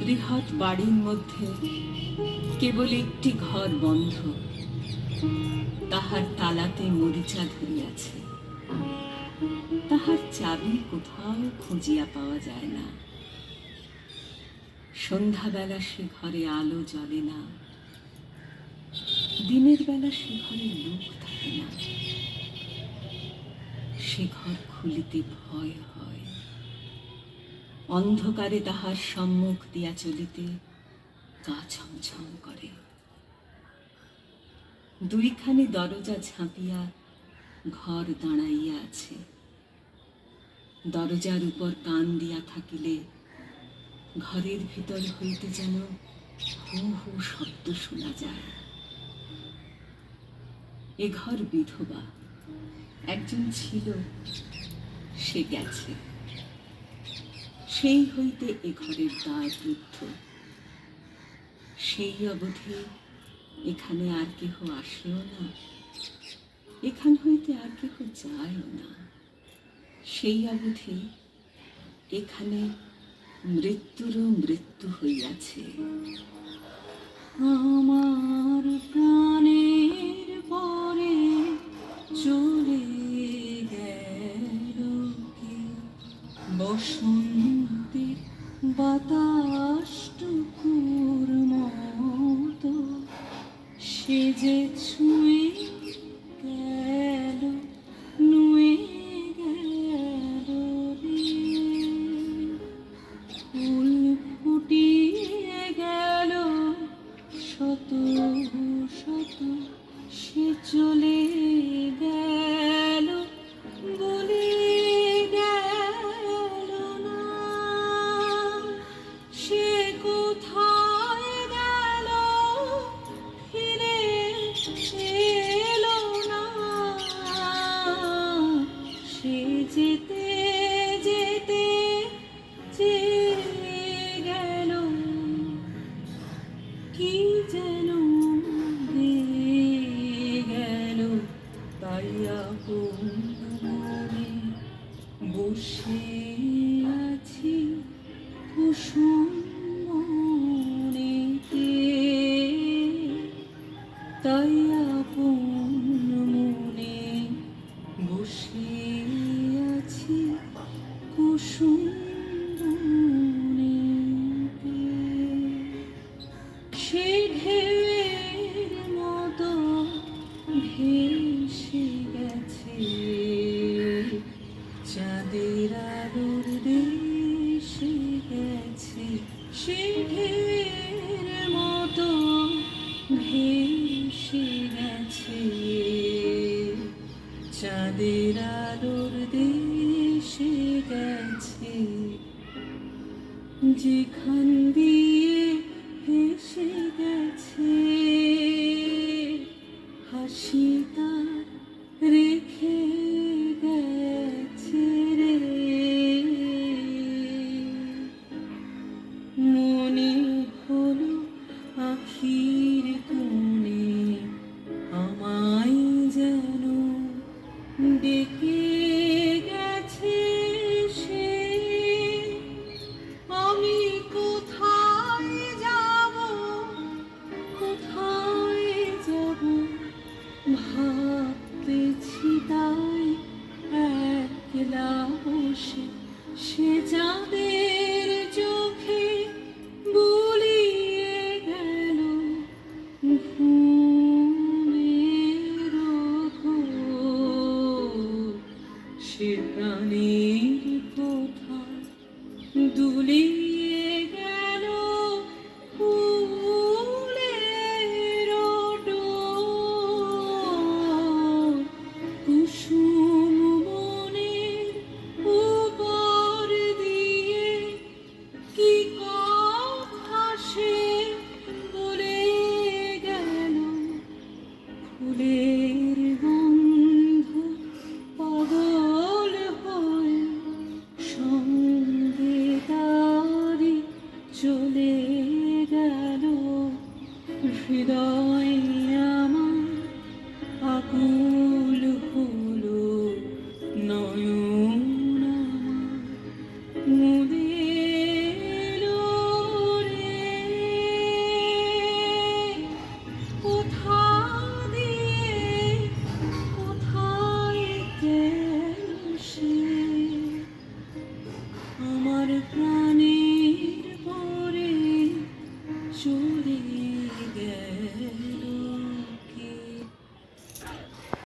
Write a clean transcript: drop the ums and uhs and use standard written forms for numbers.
বৃহৎ বাড়ির মধ্যে কেবল একটি ঘর বন্ধ, তাহার তালাতে মরিচা ধরিয়াছে। তাহার চাবি কোথাও খুঁজিয়া পাওয়া যায় না। সন্ধ্যাবেলা সে ঘরে আলো জ্বলে না, দিনের বেলা সে ঘরে লোক থাকে না। সে ঘর খুলিতে ভয় হয়। অন্ধকারে তাহার সম্মুখ দিয়া চলিতে গা ছমছম করে। দুইখানি দরজা ঝাঁপিয়া ঘর দাঁড়াইয়া আছে। দরজার উপর কান দিয়া থাকিলে ঘরের ভিতর হইতে যেন হু হু শব্দ শোনা যায়। এ ঘর বিধবা, একজন ছিল, সে গেছে। সেই হইতে এ ঘরের দ্বার রুদ্ধ। সেই অবধি এখানে আর কেহ আসেও না, এখান হইতে আর কেহ যায়ও না। সেই অবধি এখানে মৃত্যুরও মৃত্যু হইয়াছে। আমার প্রাণের পরে চলে গেল কি বসন্তে বাতাসটুকুর মতো, সে যে ছুঁয়ে গেল, নুয়ে গেল রে। ফুল ফুটিয়ে গেল শত শত, সে চলে গেল বলে গেল না। সে কোথায় গেল ফিরে এলো না। সে যেতে যেতে চেয়ে গেল কি যেন দিয়ে গেল। তাই আপন মনে বসে আছি কুসুম বনেতে। তাই আপন মনে বসে আছি কুসুম বনেতে। সে ঢেউয়ের মতো ভেসে গেছে চাঁদের আলোর দেশে গেছে। সে ঢেউয়ের মতো ভেসে গেছে চাঁদের আলোর দেশে গেছে। যেখান দিয়ে ভেসে গেছে হাসি তার রেখে গেছে রে। মনে হলো আখির কোণে আমায় যেন ডেকে গেছে সে। আমি কোথায় যাব, কোথায় যাব ভাবতেছি তাই একলা বসে। সে যাদের চোখে বুলিয়ে গেল ঘুমের ঘোর। সে প্রাণে